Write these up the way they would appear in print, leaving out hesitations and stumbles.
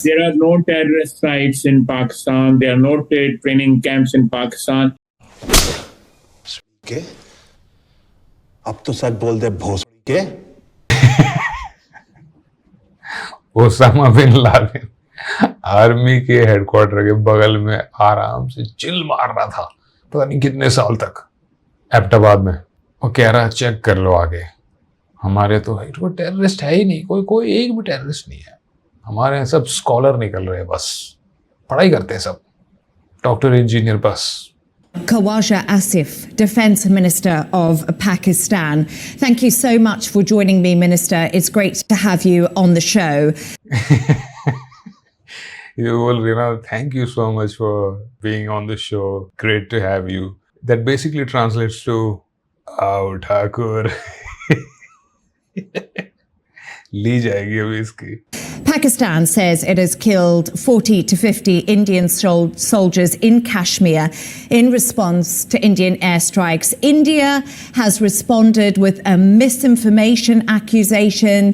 There are no terrorist sites in Pakistan. There are no training camps in Pakistan. के? अब तो सच बोल दे भोसड़ी के? ओसामा बिन लादेन आर्मी के हेडक्वार्टर के बगल में आराम से चिल मार रहा था पता नहीं कितने साल तक एबटाबाद में। वो कह रहा चेक कर लो आगे, हमारे तो है कोई टेररिस्ट है ही नहीं, कोई एक भी टेररिस्ट नहीं है हमारे यहाँ, सब स्कॉलर निकल रहे हैं, बस पढ़ाई करते हैं सब, डॉक्टर इंजीनियर बस। Khawaja Asif, Defence Minister of Pakistan. Thank you so much for joining me, Minister. It's great to have you on the show. Rina, thank you so much for being on the show. Great to have you. That basically translates to Aao Thakur. ली जाएगी अभी इसकी। Pakistan says it has killed 40 to 50 Indian soldiers in Kashmir in response to Indian airstrikes. India has responded with a misinformation accusation.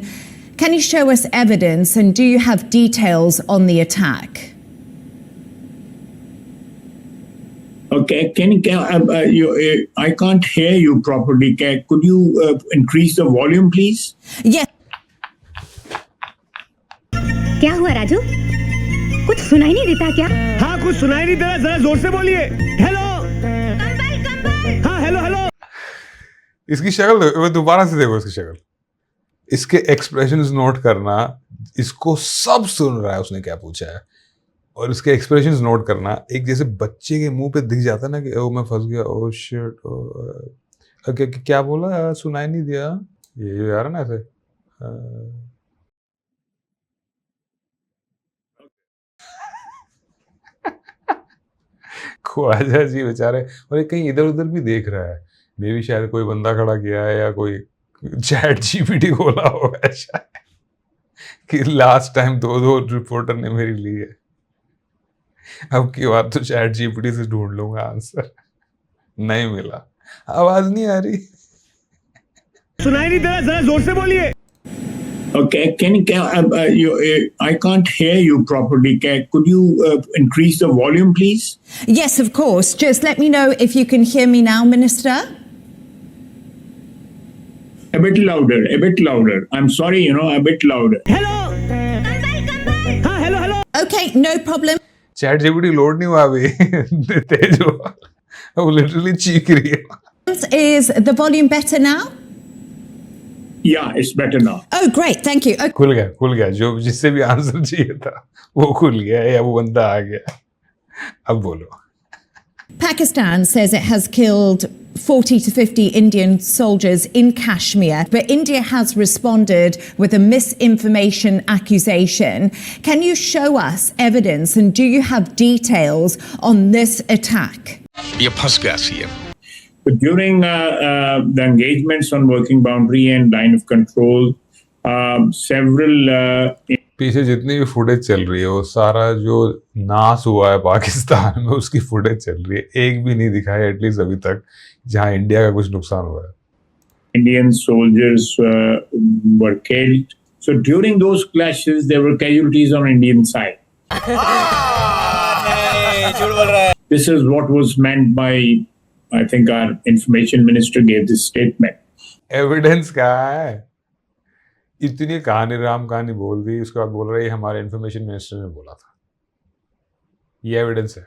Can you show us evidence and do you have details on the attack? Okay, I can't hear you properly. Could you increase the volume, please? Yes. क्या हुआ राजू? कुछ सुनाई नहीं देता क्या? हाँ कुछ सुनाई नहीं दे रहा, जरा जोर से बोलिए। हेलो कंबल। हाँ हेलो हेलो। इसकी शक्ल वो दोबारा से देखो, इसकी शक्ल, इसके एक्सप्रेशंस नोट करना, इसको सब सुन रहा है उसने क्या पूछा है, और इसके एक्सप्रेशंस नोट करना। एक जैसे बच्चे के मुंह पे दिख जाता है ना कि ओ मैं फंस गया, ओ शिट, ओ क्या बोला, सुनाई नहीं दिया, ये यार ना ऐसे। ख्वाजा जी बेचारे, और कहीं इधर उधर भी देख रहा है, मे भी शायद कोई बंदा खड़ा किया है या कोई चैट जीपीटी खोला होगा शायद कि लास्ट टाइम दो रिपोर्टर ने मेरी ली है, अब की बात तो चैट जीपीटी से ढूंढ लूंगा आंसर। नहीं मिला, आवाज नहीं आ रही, सुनाई नहीं दे रहा, जरा जोर से बोलिए। Okay, I can't hear you properly. Could you increase the volume, please? Yes, of course. Just let me know if you can hear me now, Minister. A bit louder, a bit louder. I'm sorry, a bit louder. Hello कंबल। हाँ hello hello. Okay, no problem. Chat GPT load नहीं हुआ अभी, तेज हुआ, वो literally चीख रही है। Is the volume better now? Yeah, it's better now. Oh, great. Thank you. Okay. खुल गया, जो जिससे भी आंसर चाहिए था वो खुल गया, या वो बंदा आ गया। अब बोलो। Pakistan says it has killed 40 to 50 Indian soldiers in Kashmir, but India has responded with a misinformation accusation. Can you show us evidence and do you have details on this attack? ये फंस गया CM. But during the engagements on working boundary and line of control, several पीछे जितनी भी footage चल रही है वो सारा जो नाश हुआ है पाकिस्तान में उसकी फुटेज चल रही है, एक भी नहीं दिखा है एटलीस्ट अभी तक जहां इंडिया का कुछ नुकसान हुआ है। Indian soldiers were killed. So during those clashes, there were casualties on Indian side. This is what was meant by, I think our information minister gave this statement. Evidence कहाँ है? इतनी कहानी राम कहानी बोल दी, उसके बाद बोल रहे हैं हमारे इंफॉर्मेशन मिनिस्टर ने बोला था, ये एविडेंस है।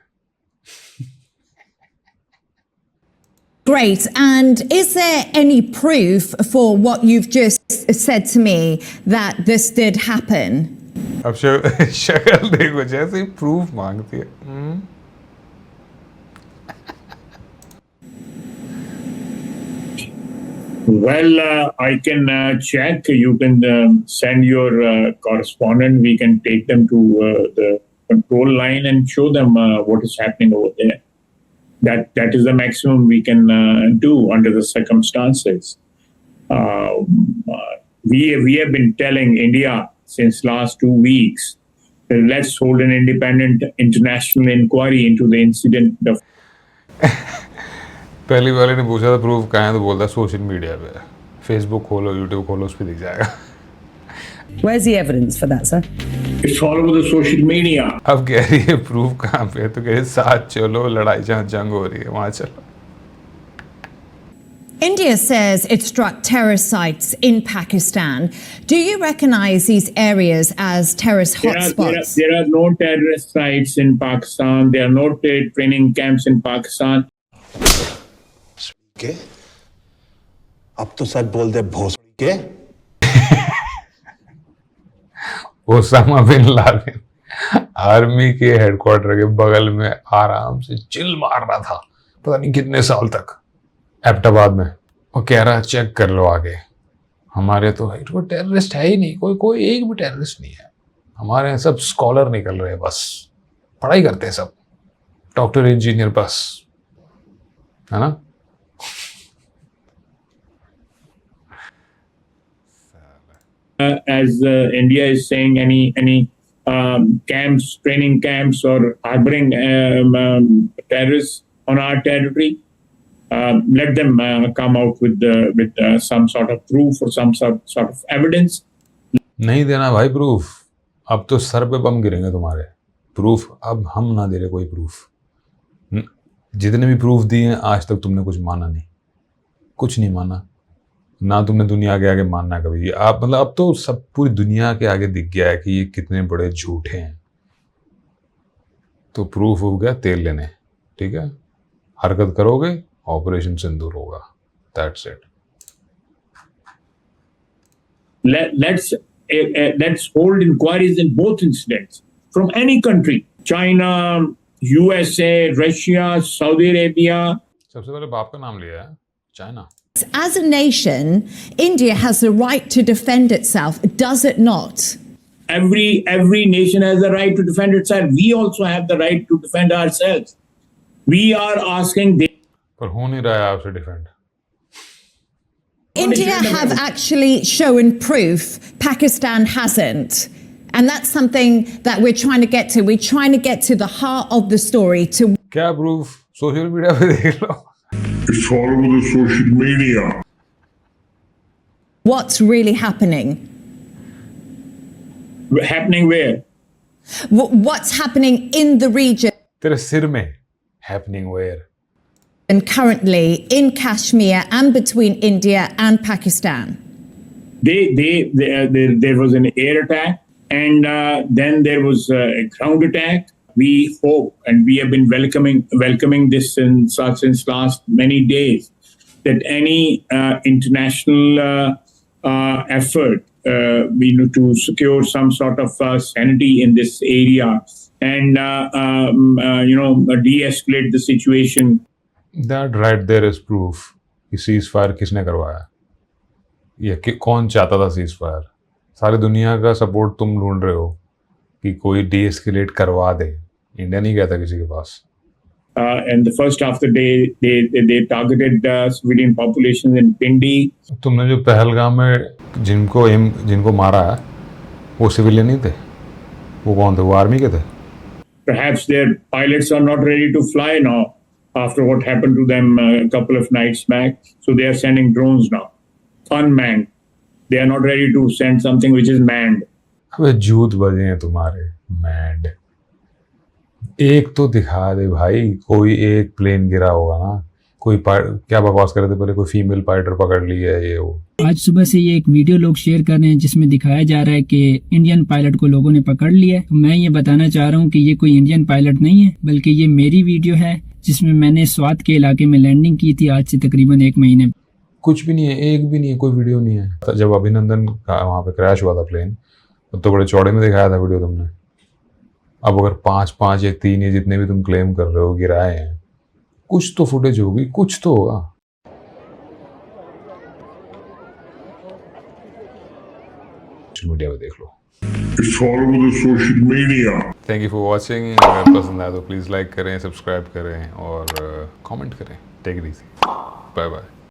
Great. And is there any proof for what you've just said to me that this did happen? अब शक्ल देखो, जैसे ही प्रूफ मांगती है। Well, I can check. You can send your correspondent. We can take them to the control line and show them what is happening over there. That is the maximum we can do under the circumstances. We have been telling India since last 2 weeks that let's hold an independent international inquiry into the incident of. पहली वाले ने पूछा था proof कहाँ है, तो बोलता social media पे, फेसबुक खोलो, यूट्यूब खोलो, उस पर दिख जाएगा। Where's the evidence for that, sir? It's all over the social media. अब कह रही है प्रूफ कहाँ पे है, तो कह रही है साथ चलो, लड़ाई जहाँ जंग हो रही है वहां चलो. India says it struck terrorist sites in Pakistan. Do you recognize these areas as terrorist hotspots? There are no terrorist sites in Pakistan. There are no training camps in Pakistan. के अब तो सच बोल दे भोसड़ी के. ओसामा बिन लादेन आर्मी के headquarter के बगल में आराम से चिल मार रहा था पता नहीं कितने साल तक एबटाबाद में. वो कह रहा चेक कर लो आगे, हमारे तो है कोई टेररिस्ट है ही नहीं, कोई एक भी टेररिस्ट नहीं है. हमारे यहाँ सब स्कॉलर निकल रहे हैं, बस पढ़ाई करते हैं सब, डॉक्टर इंजीनियर बस, है ना. As India is saying, any camps, training camps, or harboring terrorists on our territory, let them come out with some sort of proof or some sort of evidence. नहीं देना भाई प्रूफ, अब तो sir पे बम गिरेंगे तुम्हारे. प्रूफ अब हम ना दे रहे कोई प्रूफ. जितने भी प्रूफ दिए हैं आज तक तुमने कुछ माना नहीं, कुछ नहीं माना ना तुमने दुनिया के आगे मानना कभी. आप मतलब अब तो सब पूरी दुनिया के आगे दिख गया है कि ये कितने बड़े झूठे हैं. तो प्रूफ हो गया तेल लेने, ठीक है. हरकत करोगे ऑपरेशन सिंदूर होगा. That's it. Let's hold inquiries in both incidents from any country: China, USA, Russia, Saudi Arabia. सबसे पहले बाप का नाम लिया है, China. As a nation, India has the right to defend itself, does it not? Every nation has the right to defend itself. We also have the right to defend ourselves. We are asking. पर हो नहीं रहा है आपसे defend. India have actually shown proof, Pakistan hasn't. And that's something that we're trying to get to. We're trying to get to the heart of the story. To क्या proof? Social media पे देख लो. It's all over the social media. what's really happening. Happening where? What's happening in the region? तेरे सिर में. Happening where? And currently in Kashmir and between India and Pakistan. There was an air attack, and then there was a ground attack. We hope, and we have been welcoming this since last many days, that any international effort to secure some sort of sanity in this area and de-escalate the situation. That right there is proof कि ceasefire किसने करवाया. ये कौन चाहता था ceasefire? सारी दुनिया का सपोर्ट तुम ढूंढ रहे हो कि कोई de-escalate करवा दे. इंडिया नहीं गया था किसी के पास. And the first half of the day, they targeted civilian populations in Pindi. तुमने जो पहलगाम में जिनको मारा है वो सिविलियन नहीं थे. वो कौन थे? वो आर्मी के थे. Perhaps their pilots are not ready to fly now after what happened to them a couple of nights back. So they are sending drones now, unmanned. They are not ready to send something which is manned. अबे झूठ बजे हैं तुम्हारे. manned. एक तो दिखा दे भाई, कोई एक प्लेन गिरा होगा ना. कोई क्या बकवास कर रहे थे पहले, कोई फीमेल पायलट पकड़ ली है ये वो. आज सुबह से ये एक वीडियो लोग शेयर कर रहे हैं जिसमें दिखाया जा रहा है कि इंडियन पायलट को लोगों ने पकड़ लिया है. तो मैं ये बताना चाह रहा हूँ कि ये कोई इंडियन पायलट नहीं है, बल्कि ये मेरी वीडियो है जिसमें मैंने स्वात के इलाके में लैंडिंग की थी आज से तकरीबन 1 महीने. कुछ भी नहीं है, एक भी नहीं है, कोई वीडियो नहीं है. जब अभिनंदन का वहाँ पे क्रैश हुआ था प्लेन, तो बड़े चौड़े में दिखाया था वीडियो तुमने. अब अगर 5 या 3 या जितने भी तुम क्लेम कर रहे हो गिराए हैं, कुछ तो फुटेज होगी, कुछ तो होगा. सोशल मीडिया पे देख लो. It's all over the social media. Thank you for watching. अगर पसंद आया तो प्लीज़ लाइक करें, सब्सक्राइब करें और कमेंट करें. Take it easy. Bye bye.